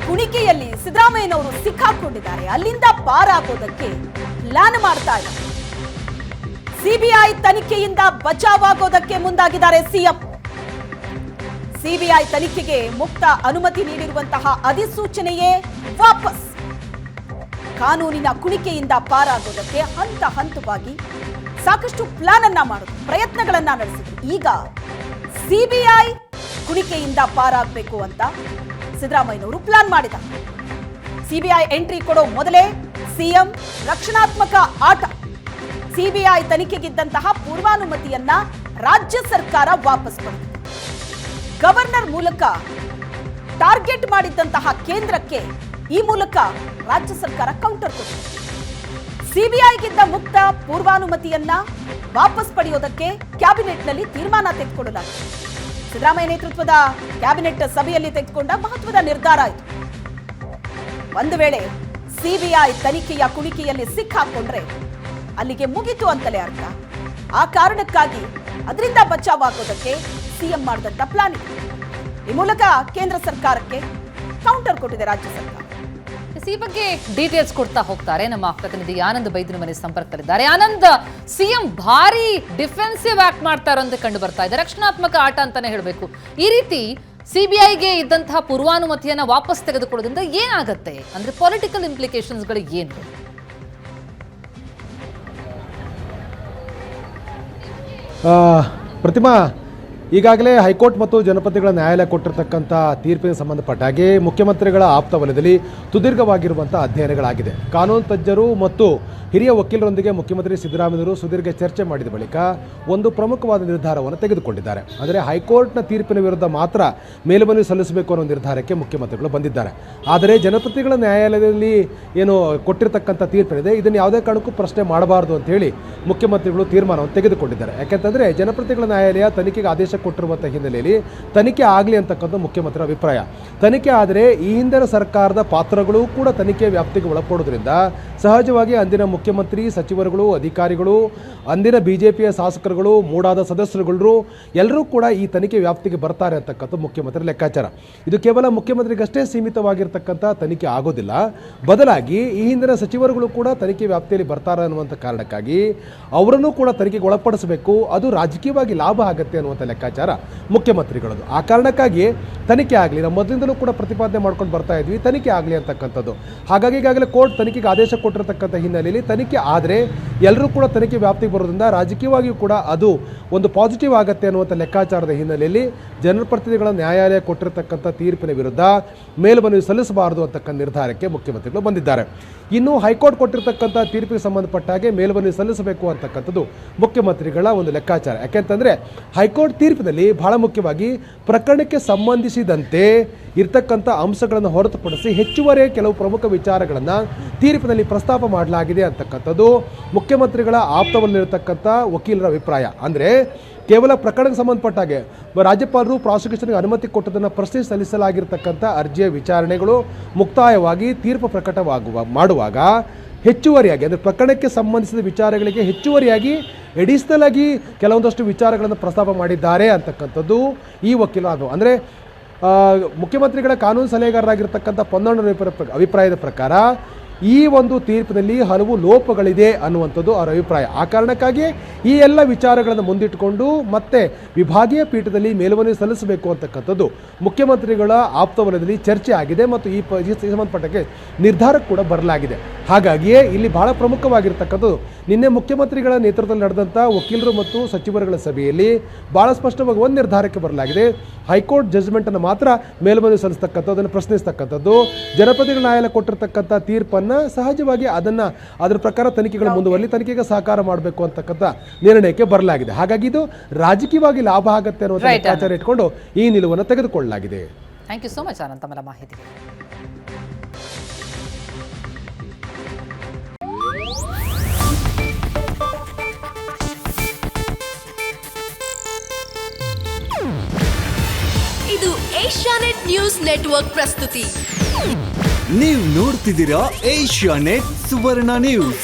ಕುಣಿಕೆಯಲ್ಲಿ ಸಿದ್ದರಾಮಯ್ಯನವರು ಸಿಕ್ಕಾಕೊಂಡಿದ್ದಾರೆ. ಅಲ್ಲಿಂದ ಪಾರಾಗೋದಕ್ಕೆ ಪ್ಲಾನ್ ಮಾಡ್ತಾ ಇದ್ದಾರೆ. ಸಿಬಿಐ ತನಿಖೆಯಿಂದ ಬಚಾವಾಗೋದಕ್ಕೆ ಮುಂದಾಗಿದ್ದಾರೆ ಸಿಎಂ. ಸಿಬಿಐ ತನಿಖೆಗೆ ಮುಕ್ತ ಅನುಮತಿ ನೀಡಿರುವಂತಹ ಅಧಿಸೂಚನೆಯೇ ವಾಪಸ್. ಕಾನೂನಿನ ಕುಣಿಕೆಯಿಂದ ಪಾರಾಗೋದಕ್ಕೆ ಹಂತ ಹಂತವಾಗಿ ಸಾಕಷ್ಟು ಪ್ಲಾನ್ ಅನ್ನ ಮಾಡೋದು, ಪ್ರಯತ್ನಗಳನ್ನ ನಡೆಸಿದ್ರು. ಈಗ ಸಿಬಿಐ ಕುಣಿಕೆಯಿಂದ ಪಾರಾಗಬೇಕು ಅಂತ ಸಿದ್ದರಾಮಯ್ಯನವರು ಪ್ಲಾನ್ ಮಾಡಿದ. ಸಿಬಿಐ ಎಂಟ್ರಿ ಕೊಡೋ ಮೊದಲೇ ಸಿಎಂ ರಕ್ಷಣಾತ್ಮಕ ಆಟ. ಸಿಬಿಐ ತನಿಖೆಗಿದ್ದಂತಹ ಪೂರ್ವಾನುಮತಿಯನ್ನ ರಾಜ್ಯ ಸರ್ಕಾರ ವಾಪಸ್ ಪಡೆದಿದೆ. ಗವರ್ನರ್ ಮೂಲಕ ಟಾರ್ಗೆಟ್ ಮಾಡಿದ್ದಂತಹ ಕೇಂದ್ರಕ್ಕೆ ಈ ಮೂಲಕ ರಾಜ್ಯ ಸರ್ಕಾರ ಕೌಂಟರ್ ಕೊಟ್ಟಿದೆ. ಸಿಬಿಐಗಿದ್ದ ಮುಕ್ತ ಪೂರ್ವಾನುಮತಿಯನ್ನ ವಾಪಸ್ ಪಡೆಯೋದಕ್ಕೆ ಕ್ಯಾಬಿನೆಟ್ನಲ್ಲಿ ತೀರ್ಮಾನ ತೆಗೆದುಕೊಳ್ಳಲಾಗಿದೆ. ಸಿದ್ದರಾಮಯ್ಯ ನೇತೃತ್ವದ ಕ್ಯಾಬಿನೆಟ್ ಸಭೆಯಲ್ಲಿ ತೆಗೆದುಕೊಂಡ ಮಹತ್ವದ ನಿರ್ಧಾರ ಇದು. ಒಂದು ವೇಳೆ ಸಿಬಿಐ ತನಿಖೆಯ ಕುಣಿಕೆಯಲ್ಲಿ ಸಿಕ್ಕಾಕೊಂಡ್ರೆ ಅಲ್ಲಿಗೆ ಮುಗಿತು ಅಂತಲೇ ಅರ್ಥ. ಆ ಕಾರಣಕ್ಕಾಗಿ ಅದರಿಂದ ಬಚಾವಾಗೋದಕ್ಕೆ ಸಿಎಂ ಮಾಡಿದಂತ ಪ್ಲಾನ್ ಇದೆ. ಈ ಮೂಲಕ ಕೇಂದ್ರ ಸರ್ಕಾರಕ್ಕೆ ಕೌಂಟರ್ ಕೊಟ್ಟಿದೆ ರಾಜ್ಯ ಸರ್ಕಾರ. ಈ ಬಗ್ಗೆ ಡೀಟೇಲ್ಸ್ ಕೊಡ್ತಾ ಹೋಗ್ತಾರೆ ನಮ್ಮ ಪ್ರತಿನಿಧಿ ಆನಂದ್ ಬೈದಿನ ಮನೆ ಸಂಪರ್ಕದಲ್ಲಿದ್ದಾರೆ. ಆನಂದ್, ಸಿಎಂ ಭಾರಿ ಡಿಫೆನ್ಸಿವ್ ಆಕ್ಟ್ ಮಾಡ್ತಾ ಇರೋಂತ ಕಂಡು ಬರ್ತಾ ಇದೆ. ರಕ್ಷಣಾತ್ಮಕ ಆಟ ಅಂತಾನೆ ಹೇಳಬೇಕು. ಈ ರೀತಿ ಸಿಬಿಐಗೆ ಇದ್ದಂತಹ ಪೂರ್ವಾನುಮತಿಯನ್ನ ವಾಪಸ್ ತೆಗೆದುಕೊಳ್ಳೋದ್ರಿಂದ ಏನಾಗುತ್ತೆ, ಅಂದ್ರೆ ಪೊಲಿಟಿಕಲ್ ಇಂಪ್ಲಿಕೇಶನ್ಸ್ಗಳು ಏನು? ಪ್ರತಿಮಾ, ಈಗಾಗಲೇ ಹೈಕೋರ್ಟ್ ಮತ್ತು ಜನಪದಗಳ ನ್ಯಾಯಾಲಯ ಕೊಟ್ಟಿರತಕ್ಕಂಥ ತೀರ್ಪಿನ ಸಂಬಂಧಪಟ್ಟ ಹಾಗೆ ಮುಖ್ಯಮಂತ್ರಿಗಳ ಆಪ್ತ ವಲಯದಲ್ಲಿ ಸುದೀರ್ಘವಾಗಿರುವಂಥ ಅಧ್ಯಯನಗಳಾಗಿದೆ. ಕಾನೂನು ತಜ್ಞರು ಮತ್ತು ಹಿರಿಯ ವಕೀಲರೊಂದಿಗೆ ಮುಖ್ಯಮಂತ್ರಿ ಸಿದ್ದರಾಮಯ್ಯವರು ಸುದೀರ್ಘ ಚರ್ಚೆ ಮಾಡಿದ ಬಳಿಕ ಒಂದು ಪ್ರಮುಖವಾದ ನಿರ್ಧಾರವನ್ನು ತೆಗೆದುಕೊಂಡಿದ್ದಾರೆ. ಅಂದರೆ ಹೈಕೋರ್ಟ್ನ ತೀರ್ಪಿನ ವಿರುದ್ಧ ಮಾತ್ರ ಮೇಲ್ಮನವಿ ಸಲ್ಲಿಸಬೇಕು ಅನ್ನೋ ನಿರ್ಧಾರಕ್ಕೆ ಮುಖ್ಯಮಂತ್ರಿಗಳು ಬಂದಿದ್ದಾರೆ. ಆದರೆ ಜನಪ್ರತಿನಿಧಿಗಳ ನ್ಯಾಯಾಲಯದಲ್ಲಿ ಏನು ಕೊಟ್ಟಿರತಕ್ಕಂಥ ತೀರ್ಪಿನಿದೆ, ಇದನ್ನು ಯಾವುದೇ ಕಾರಣಕ್ಕೂ ಪ್ರಶ್ನೆ ಮಾಡಬಾರ್ದು ಅಂತ ಹೇಳಿ ಮುಖ್ಯಮಂತ್ರಿಗಳು ತೀರ್ಮಾನವನ್ನು ತೆಗೆದುಕೊಂಡಿದ್ದಾರೆ. ಯಾಕೆಂತಂದರೆ ಜನಪ್ರತಿನಿಧಿಗಳ ನ್ಯಾಯಾಲಯ ತನಿಖೆಗೆ ಆದೇಶ ಕೊಟ್ಟಿರುವಂಥ ಹಿನ್ನೆಲೆಯಲ್ಲಿ ತನಿಖೆ ಆಗಲಿ ಅಂತಕ್ಕಂಥ ಮುಖ್ಯಮಂತ್ರಿ ಅಭಿಪ್ರಾಯ. ತನಿಖೆ ಆದರೆ ಈ ಹಿಂದಿನ ಸರ್ಕಾರದ ಪಾತ್ರಗಳು ಕೂಡ ತನಿಖೆ ವ್ಯಾಪ್ತಿಗೆ ಒಳಪಡೋದ್ರಿಂದ ಸಹಜವಾಗಿ ಅಂದಿನ ಮುಖ್ಯಮಂತ್ರಿ, ಸಚಿವರುಗಳು, ಅಧಿಕಾರಿಗಳು, ಅಂದಿನ ಬಿಜೆಪಿಯ ಶಾಸಕರುಗಳು, ಮೂಡಾದ ಸದಸ್ಯರುಗಳು ಎಲ್ಲರೂ ಕೂಡ ಈ ತನಿಖೆ ವ್ಯಾಪ್ತಿಗೆ ಬರ್ತಾರೆ ಅಂತಕ್ಕಂಥ ಮುಖ್ಯಮಂತ್ರಿ ಲೆಕ್ಕಾಚಾರ. ಇದು ಕೇವಲ ಮುಖ್ಯಮಂತ್ರಿಗಷ್ಟೇ ಸೀಮಿತವಾಗಿರ್ತಕ್ಕಂಥ ತನಿಖೆ ಆಗೋದಿಲ್ಲ, ಬದಲಾಗಿ ಈ ಹಿಂದಿನ ಸಚಿವರುಗಳು ಕೂಡ ತನಿಖೆ ವ್ಯಾಪ್ತಿಯಲ್ಲಿ ಬರ್ತಾರೆ ಅನ್ನುವಂಥ ಕಾರಣಕ್ಕಾಗಿ ಅವರನ್ನು ಕೂಡ ತನಿಖೆಗೆ ಒಳಪಡಿಸಬೇಕು. ಅದು ರಾಜಕೀಯವಾಗಿ ಲಾಭ ಆಗುತ್ತೆ ಅನ್ನುವಂಥ ಲೆಕ್ಕಾಚಾರ ಮುಖ್ಯಮಂತ್ರಿಗಳದು. ಆ ಕಾರಣಕ್ಕಾಗಿ ತನಿಖೆ ಆಗಲಿ, ನಾವು ಮೊದಲಿಂದಲೂ ಕೂಡ ಪ್ರತಿಪಾದನೆ ಮಾಡ್ಕೊಂಡು ಬರ್ತಾ ಇದ್ವಿ, ತನಿಖೆ ಆಗಲಿ ಅಂತಕ್ಕಂಥದ್ದು. ಹಾಗಾಗಿ ಈಗಾಗಲೇ ಕೋರ್ಟ್ ತನಿಖೆಗೆ ಆದೇಶ ಕೊಟ್ಟಿರತಕ್ಕಂಥ ಹಿನ್ನೆಲೆಯಲ್ಲಿ ತನಿಖೆ ಆದರೆ ಎಲ್ಲರೂ ಕೂಡ ತನಿಖೆ ವ್ಯಾಪ್ತಿಗೆ ಬರೋದ್ರಿಂದ ರಾಜಕೀಯವಾಗಿಯೂ ಕೂಡ ಅದು ಒಂದು ಪಾಸಿಟಿವ್ ಆಗುತ್ತೆ ಅನ್ನುವಂಥ ಲೆಕ್ಕಾಚಾರದ ಹಿನ್ನೆಲೆಯಲ್ಲಿ ಜನಪ್ರತಿನಿಧಿಗಳ ನ್ಯಾಯಾಲಯ ಕೊಟ್ಟಿರತಕ್ಕಂಥ ತೀರ್ಪಿನ ವಿರುದ್ಧ ಮೇಲ್ಮನವಿ ಸಲ್ಲಿಸಬಾರದು ಅಂತಕ್ಕಂಥ ನಿರ್ಧಾರಕ್ಕೆ ಮುಖ್ಯಮಂತ್ರಿಗಳು ಬಂದಿದ್ದಾರೆ. ಇನ್ನು ಹೈಕೋರ್ಟ್ ಕೊಟ್ಟಿರತಕ್ಕಂಥ ತೀರ್ಪಿಗೆ ಸಂಬಂಧಪಟ್ಟ ಹಾಗೆ ಮೇಲ್ಮನವಿ ಸಲ್ಲಿಸಬೇಕು ಅಂತಕ್ಕಂಥದ್ದು ಮುಖ್ಯಮಂತ್ರಿಗಳ ಒಂದು ಲೆಕ್ಕಾಚಾರ. ಯಾಕೆಂತಂದರೆ ಹೈಕೋರ್ಟ್ ತೀರ್ಪಿನಲ್ಲಿ ಬಹಳ ಮುಖ್ಯವಾಗಿ ಪ್ರಕರಣಕ್ಕೆ ಸಂಬಂಧಿಸಿದಂತೆ ಇರ್ತಕ್ಕಂಥ ಅಂಶಗಳನ್ನು ಹೊರತುಪಡಿಸಿ ಹೆಚ್ಚುವರಿ ಕೆಲವು ಪ್ರಮುಖ ವಿಚಾರಗಳನ್ನು ತೀರ್ಪಿನಲ್ಲಿ ಪ್ರಸ್ತಾಪ ಮಾಡಲಾಗಿದೆ ಅಂತಕ್ಕಂಥದ್ದು ಮುಖ್ಯಮಂತ್ರಿಗಳ ಆಪ್ತವಲ್ಲಿರತಕ್ಕಂಥ ವಕೀಲರ ಅಭಿಪ್ರಾಯ. ಅಂದರೆ ಕೇವಲ ಪ್ರಕರಣಕ್ಕೆ ಸಂಬಂಧಪಟ್ಟ ಹಾಗೆ ರಾಜ್ಯಪಾಲರು ಪ್ರಾಸಿಕ್ಯೂಷನ್ಗೆ ಅನುಮತಿ ಕೊಟ್ಟದನ್ನು ಪ್ರಶ್ನಿಸಿ ಸಲ್ಲಿಸಲಾಗಿರ್ತಕ್ಕಂಥ ಅರ್ಜಿಯ ವಿಚಾರಣೆಗಳು ಮುಕ್ತಾಯವಾಗಿ ತೀರ್ಪು ಮಾಡುವಾಗ ಹೆಚ್ಚುವರಿಯಾಗಿ, ಅಂದರೆ ಪ್ರಕರಣಕ್ಕೆ ಸಂಬಂಧಿಸಿದ ವಿಚಾರಗಳಿಗೆ ಹೆಚ್ಚುವರಿಯಾಗಿ ಎಡಿಷನಲ್ ಆಗಿ ಕೆಲವೊಂದಷ್ಟು ವಿಚಾರಗಳನ್ನು ಪ್ರಸ್ತಾಪ ಮಾಡಿದ್ದಾರೆ ಅಂತಕ್ಕಂಥದ್ದು ಈ ವಕೀಲರು. ಅಂದರೆ ಮುಖ್ಯಮಂತ್ರಿಗಳ ಕಾನೂನು ಸಲಹೆಗಾರರಾಗಿರ್ತಕ್ಕಂಥ ಪೊನ್ನಣ್ಣನವರ ಅಭಿಪ್ರಾಯದ ಪ್ರಕಾರ ಈ ಒಂದು ತೀರ್ಪಿನಲ್ಲಿ ಹಲವು ಲೋಪಗಳಿದೆ ಅನ್ನುವಂಥದ್ದು ಅವರ ಅಭಿಪ್ರಾಯ. ಆ ಕಾರಣಕ್ಕಾಗಿ ಈ ಎಲ್ಲ ವಿಚಾರಗಳನ್ನು ಮುಂದಿಟ್ಟುಕೊಂಡು ಮತ್ತೆ ವಿಭಾಗೀಯ ಪೀಠದಲ್ಲಿ ಮೇಲ್ಮನವಿ ಸಲ್ಲಿಸಬೇಕು ಅಂತಕ್ಕಂಥದ್ದು ಮುಖ್ಯಮಂತ್ರಿಗಳ ಆಪ್ತವಲಯದಲ್ಲಿ ಚರ್ಚೆ ಆಗಿದೆ ಮತ್ತು ಈ ಸಂಬಂಧಪಟ್ಟಕ್ಕೆ ನಿರ್ಧಾರ ಕೂಡ ಬರಲಾಗಿದೆ. ಹಾಗಾಗಿಯೇ ಇಲ್ಲಿ ಬಹಳ ಪ್ರಮುಖವಾಗಿರ್ತಕ್ಕಂಥದ್ದು ನಿನ್ನೆ ಮುಖ್ಯಮಂತ್ರಿಗಳ ನೇತೃತ್ವದಲ್ಲಿ ನಡೆದಂಥ ವಕೀಲರು ಮತ್ತು ಸಚಿವರುಗಳ ಸಭೆಯಲ್ಲಿ ಬಹಳ ಸ್ಪಷ್ಟವಾಗಿ ಒಂದು ನಿರ್ಧಾರಕ್ಕೆ ಬರಲಾಗಿದೆ. ಹೈಕೋರ್ಟ್ ಜಡ್ಜ್ಮೆಂಟನ್ನು ಮಾತ್ರ ಮೇಲ್ಮನವಿ ಸಲ್ಲಿಸ್ತಕ್ಕಂಥದ್ದು, ಅದನ್ನು ಪ್ರಶ್ನಿಸ್ತಕ್ಕಂಥದ್ದು. ಜನಪ್ರತಿನಿಧಿಗಳ ನ್ಯಾಯಾಲಯ ಕೊಟ್ಟಿರ್ತಕ್ಕಂಥ ತೀರ್ಪನ್ನು ಸಹಜವಾಗಿ ಅದರ ಪ್ರಕಾರ ತನಿಖೆಗಳು ಮುಂದುವರಲಿ, ತನಿಖೆಗೆ ಸಹಕಾರ ಮಾಡಬೇಕು ಅಂತಕ್ಕಂಥ ನಿರ್ಣಯಕ್ಕೆ ಬರಲಾಗಿದೆ. ಹಾಗಾಗಿ ಇದು ರಾಜಕೀಯವಾಗಿ ಲಾಭ ಆಗುತ್ತೆ ಅನ್ನೋ ಲೆಕ್ಕಾಚಾರ ಇಟ್ಕೊಂಡು ಈ ನಿಲುವನ್ನು ತೆಗೆದುಕೊಳ್ಳಲಾಗಿದೆ. Thank you so much Anand ತಮ್ಮ ಮಾಹಿತಿಗೆ. ಇದು ಏಷ್ಯಾನೆಟ್ ನ್ಯೂಸ್ ನೆಟ್ವರ್ಕ್ ಪ್ರಸ್ತುತಿ. ನೀವು ನೋಡ್ತಿದ್ದೀರಾ ಏಷ್ಯಾನೆಟ್ ಸುವರ್ಣ ನ್ಯೂಸ್.